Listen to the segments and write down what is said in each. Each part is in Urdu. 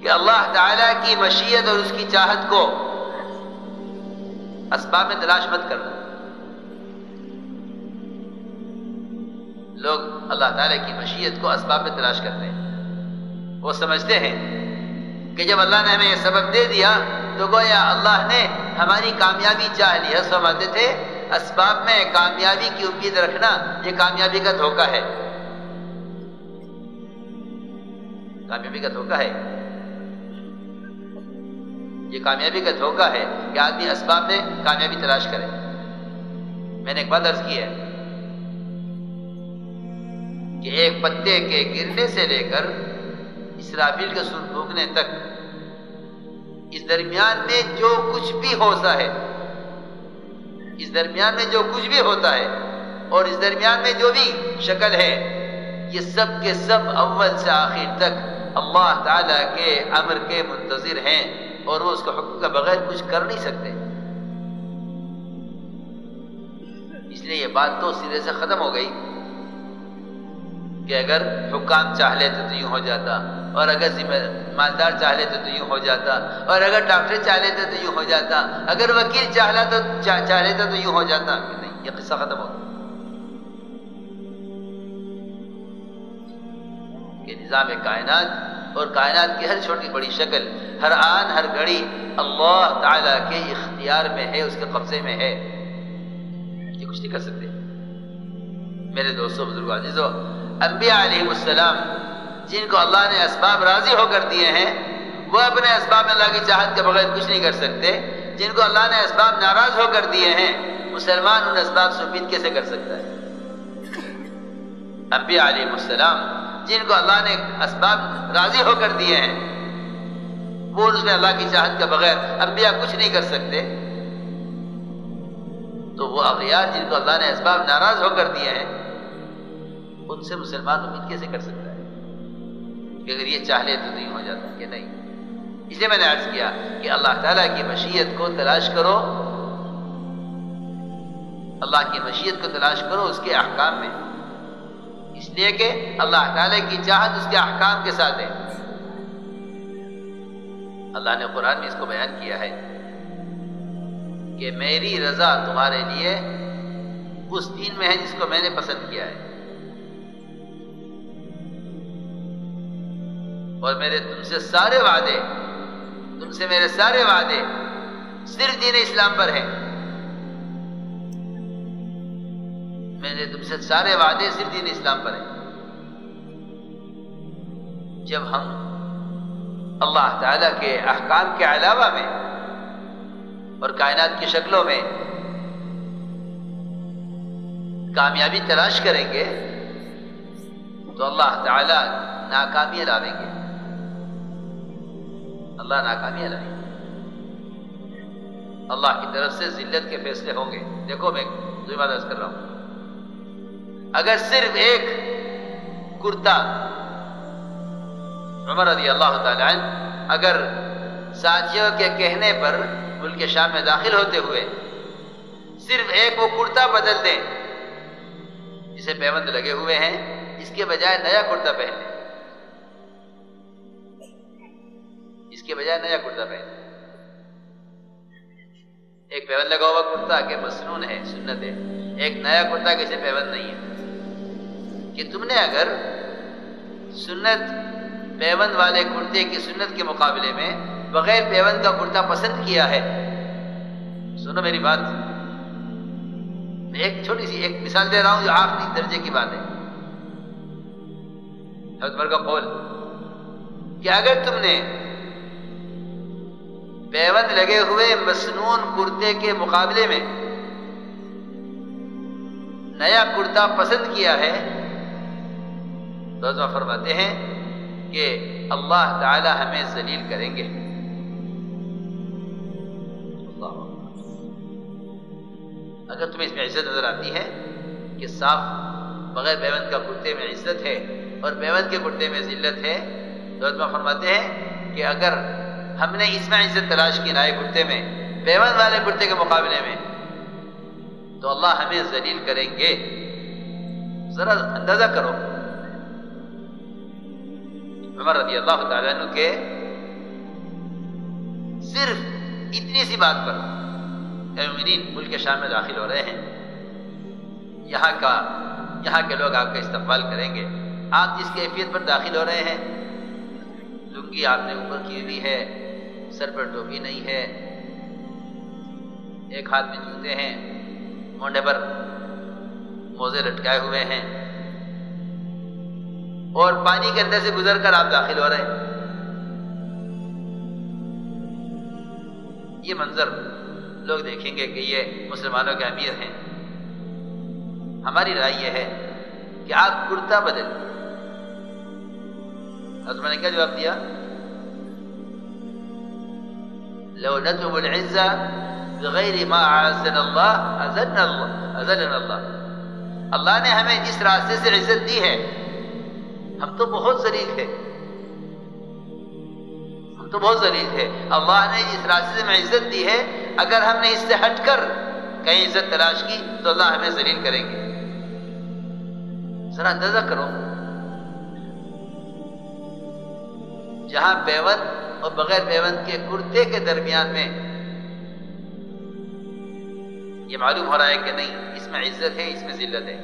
کہ اللہ تعالیٰ کی مشیت اور اس کی چاہت کو اسباب میں تلاش مت کرنا۔ لوگ اللہ تعالیٰ کی مشیت کو اسباب میں تلاش کرتے ہیں۔ وہ سمجھتے ہیں کہ جب اللہ نے ہمیں یہ سبب دے دیا تو گویا اللہ نے ہماری کامیابی چاہ لی ہے۔ سمجھتے تھے اسباب میں کامیابی کی امید رکھنا یہ کامیابی کا دھوکہ ہے، کامیابی کا دھوکہ ہے، یہ کامیابی کا دھوکہ ہے کہ آدمی اسباب میں کامیابی تلاش کرے۔ میں نے ایک بات عرض کی ہے کہ ایک پتے کے گرنے سے لے کر اسرافیل کے سور پھونکنے تک اس درمیان میں جو کچھ بھی ہوتا ہے، اس درمیان میں جو کچھ بھی ہوتا ہے اور اس درمیان میں جو بھی شکل ہے، یہ سب کے سب اول سے آخر تک اللہ تعالیٰ کے امر کے منتظر ہیں اور وہ اس کے حکم کے بغیر کچھ کر نہیں سکتے۔ اس لیے یہ بات تو سرے سے ختم ہو گئی کہ اگر حکام چاہ لیتے تو یوں ہو جاتا، اور اگر ذمہ مالدار چاہ لیتے تو یوں ہو جاتا، اور اگر ڈاکٹر چاہ لیتے تو یوں ہو جاتا، اگر وکیل چاہ لیتا تو یوں ہو جاتا۔ نہیں، یہ قصہ ختم ہو گیا کہ نظام کائنات اور کائنات کی ہر چھوٹی بڑی شکل ہر آن ہر گھڑی اللہ تعالیٰ کے اختیار میں ہے، اس کے قبضے میں ہے، یہ کچھ نہیں کر سکتے۔ میرے دوستوں، بزرگوں، عزیزوں، انبیاء علیہ السلام جن کو اللہ نے اسباب راضی ہو کر دیے ہیں، وہ اپنے اسباب میں اللہ کی چاہت کے بغیر کچھ نہیں کر سکتے۔ جن کو اللہ نے اسباب ناراض ہو کر دیے ہیں، مسلمان ان اسباب سے امید کیسے کر سکتا ہے؟ انبیاء علیہ السلام جن کو اللہ نے اسباب راضی ہو کر دیے ہیں، وہ اس میں اللہ کی چاہت کے بغیر انبیاء کچھ نہیں کر سکتے، تو وہ اغیار جن کو اللہ نے اسباب ناراض ہو کر دیے ہیں، ان سے مسلمان امید کیسے کر سکتا ہے کہ اگر یہ چاہ لے تو یوں ہو جاتا ہے؟ کہ نہیں۔ اس لیے میں نے عرض کیا کہ اللہ تعالیٰ کی مشیت کو تلاش کرو، اللہ کی مشیت کو تلاش کرو اس کے احکام میں، اس لیے کہ اللہ تعالیٰ کی چاہت اس کے احکام کے ساتھ ہے۔ اللہ نے قرآن میں اس کو بیان کیا ہے کہ میری رضا تمہارے لیے اس دین میں ہے جس کو میں نے پسند کیا ہے، اور میرے تم سے سارے وعدے، تم سے میرے سارے وعدے صرف دین اسلام پر ہیں۔ میرے تم سے سارے وعدے صرف دین اسلام پر ہیں۔ جب ہم اللہ تعالیٰ کے احکام کے علاوہ میں اور کائنات کی شکلوں میں کامیابی تلاش کریں گے تو اللہ تعالیٰ ناکامی لاویں گے، اللہ ناکامی لائیں گے، اللہ کی طرف سے ذلت کے فیصلے ہوں گے۔ دیکھو، میں دوسری بات عرض کر رہا ہوں، اگر صرف ایک کرتا عمر رضی اللہ تعالی عنہ اگر ساتھیوں کے کہنے پر ملک شام میں داخل ہوتے ہوئے صرف ایک وہ کرتا بدل دیں جسے پیوند لگے ہوئے ہیں، اس کے بجائے نیا کرتا پہن لیں، اس کے بجائے نیا کرتا پہن لیں۔ ایک پیوند لگا ہوا کرتا کہ مسنون ہے، سنت ہے، ایک نیا کرتا کہ اسے پیوند نہیں ہے، کہ تم نے اگر سنت پیوند والے کرتے کی سنت کے مقابلے میں بغیر پیوند کا کرتا پسند کیا ہے، سنو میری بات، میں ایک چھوٹی سی ایک مثال دے رہا ہوں جو آخری درجے کی بات ہے، حضرت عمر کا قول کہ اگر تم نے پیوند لگے ہوئے مسنون کرتے کے مقابلے میں نیا کرتا پسند کیا ہے تو حضرت فرماتے ہیں کہ اللہ تعالی ہمیں ذلیل کریں گے۔ اگر تمہیں اس میں عزت نظر آتی ہے کہ صاف بغیر پیوند کا کرتے میں عزت ہے اور پیوند کے کرتے میں ذلت ہے، تو حضرت فرماتے ہیں کہ اگر ہم نے اس میں عزت تلاش کی نئے کرتے میں پیوند والے کرتے کے مقابلے میں تو اللہ ہمیں ذلیل کریں گے۔ ذرا اندازہ کرو، عمر رضی اللہ تعالیٰ عنہ کے صرف اتنی سی بات پر مومنین ملک شام میں داخل ہو رہے ہیں، یہاں کے لوگ آپ کا استقبال کریں گے. آپ جس کیفیت پر داخل ہو رہے ہیں، لنگی آپ نے اوپر کی ہوئی ہے، سر پر ٹوپی نہیں ہے، ایک ہاتھ میں جوتے ہیں، مونڈے پر موزے لٹکائے ہوئے ہیں، اور پانی کے اندر سے گزر کر آپ داخل ہو رہے ہیں. یہ منظر لوگ دیکھیں گے کہ یہ مسلمانوں کے امیر ہیں. ہماری رائے یہ ہے کہ آپ کرتا بدل. حضرت میں نے کیا جواب دیا؟ لو نطلب العزة بغیر ما اعزنا اللہ اذلنا اللہ. اللہ نے ہمیں جس راستے سے عزت دی ہے، ہم تو بہت ذلیل ہیں، اللہ نے جس راستے سے ہمیں عزت دی ہے، اگر ہم نے اس سے ہٹ کر کہیں عزت تلاش کی تو اللہ ہمیں ذلیل کریں گے. ذرا اندازہ کرو، جہاں پیوند اور بغیر پیوند کے کرتے کے درمیان میں یہ معلوم ہو رہا ہے کہ نہیں اس میں عزت ہے، اس میں ذلت ہے.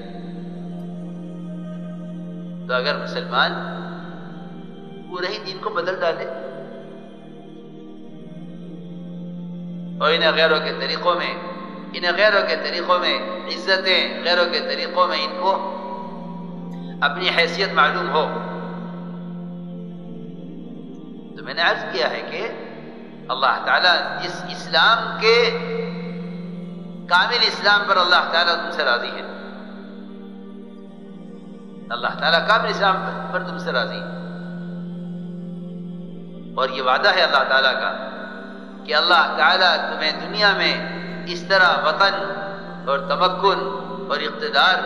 تو اگر مسلمان پورے ہی دین کو بدل ڈالے اور انہیں غیروں کے طریقوں میں عزتیں، غیروں کے طریقوں میں ان کو اپنی حیثیت معلوم ہو. تو میں نے عرض کیا ہے کہ اللہ تعالیٰ جس اسلام کے کامل اسلام پر اللہ تعالیٰ تم سے راضی ہے، اللہ تعالیٰ کامل اسلام پر تم سے راضی ہے. اور یہ وعدہ ہے اللہ تعالیٰ کا کہ اللہ تعالیٰ تمہیں دنیا میں اس طرح وطن اور تمکن اور اقتدار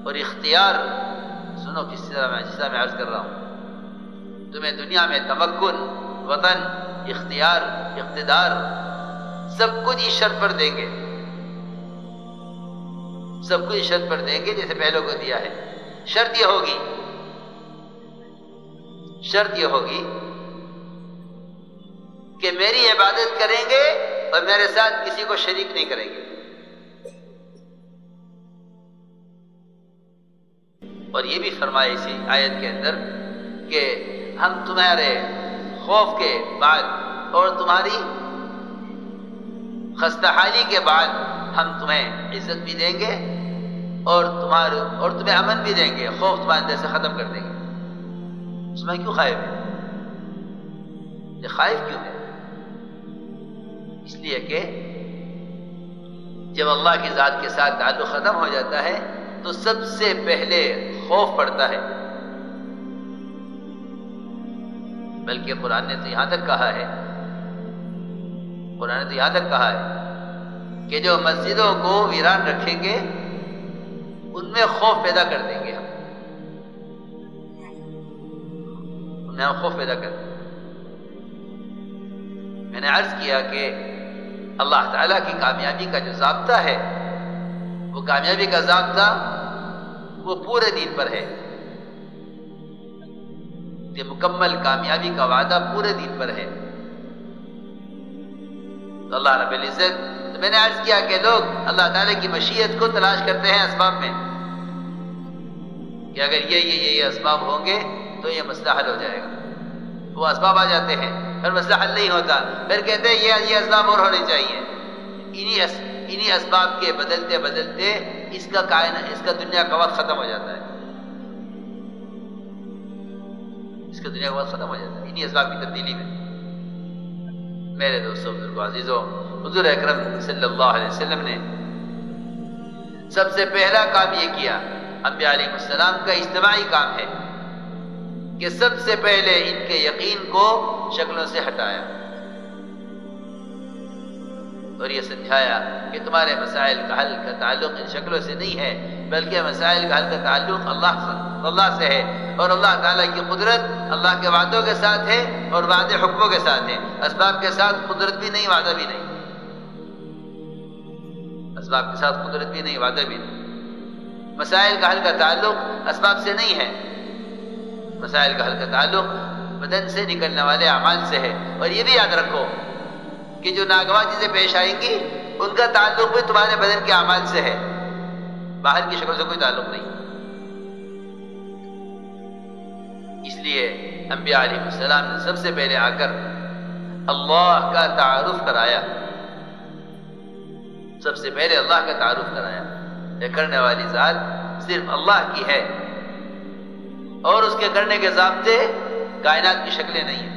اور اختیار، سنو جس طرح میں عرض کر رہا ہوں، تمہیں دنیا میں تمکن، وطن، اختیار، اقتدار سب کچھ اس شرط پر دیں گے، سب کچھ اس شرط پر دیں گے جیسے پہلوں کو دیا ہے. شرط یہ ہوگی کہ میری عبادت کریں گے اور میرے ساتھ کسی کو شریک نہیں کریں گے. اور یہ بھی فرمایا اسی آیت کے اندر کہ ہم تمہارے خوف کے بعد اور تمہاری خستہ حالی کے بعد ہم تمہیں عزت بھی دیں گے اور تمہیں امن بھی دیں گے، خوف تمہارے اندر سے ختم کر دیں گے. اس میں کیوں خائف ہے؟ یہ خائف کیوں ہے؟ اس لیے کہ جب اللہ کی ذات کے ساتھ تعلق ختم ہو جاتا ہے تو سب سے پہلے خوف پڑتا ہے. بلکہ قرآن نے تو یہاں تک کہا ہے کہ جو مسجدوں کو ویران رکھیں گے ان میں خوف پیدا کر دیں گے، میں نے عرض کیا کہ اللہ تعالیٰ کی کامیابی کا جو ضابطہ ہے، وہ کامیابی کا ضابطہ وہ پورے دین پر ہے، کہ مکمل کامیابی کا وعدہ پورے دین پر ہے. تو اللہ رب العزت، تو میں نے عرض کیا کہ لوگ اللہ تعالیٰ کی مشیت کو تلاش کرتے ہیں اسباب میں، کہ اگر یہ اسباب ہوں گے تو یہ مسئلہ حل ہو جائے گا. وہ اسباب آ جاتے ہیں، پھر مسئلہ حل نہیں ہوتا، پھر کہتے ہیں یہ اسباب اور ہونے چاہیے. انہی اسباب کے بدلتے بدلتے اس کا دنیا کا وقت ختم ہو جاتا ہے، انہی اسباب کی تبدیلی میں. میرے دوستوں، بزرگوں، عزیزوں، حضور اکرم صلی اللہ علیہ وسلم نے سب سے پہلا کام یہ کیا، انبیاء علیہ السلام کا اجتماعی کام ہے کہ سب سے پہلے ان کے یقین کو شکلوں سے ہٹایا اور یہ سمجھایا کہ تمہارے مسائل کا حل کا تعلق ان شکلوں سے نہیں ہے، بلکہ مسائل کا حل کا تعلق اللہ سے ہے. اور اللہ تعالیٰ کی قدرت اللہ کے وعدوں کے ساتھ ہے اور وعدے حکموں کے ساتھ ہے. اسباب کے ساتھ قدرت بھی نہیں، وعدہ بھی نہیں. اسباب کے ساتھ قدرت بھی نہیں، وعدہ بھی نہیں. مسائل کا حل کا تعلق اسباب سے نہیں ہے، مسائل کا حل کا تعلق بدن سے نکلنے والے اعمال سے ہے. اور یہ بھی یاد رکھو کہ جو ناگواہ چیزیں پیش آئیں گی ان کا تعلق بھی تمہارے بدن کے اعمال سے ہے، باہر کی شکل سے کوئی تعلق نہیں. اس لیے انبیاء علیہ السلام نے سب سے پہلے آ کر اللہ کا تعارف کرایا، سب سے پہلے اللہ کا تعارف کرایا. یہ کرنے والی ذات صرف اللہ کی ہے اور اس کے کرنے کے ضابطے کائنات کی شکلیں نہیں ہیں.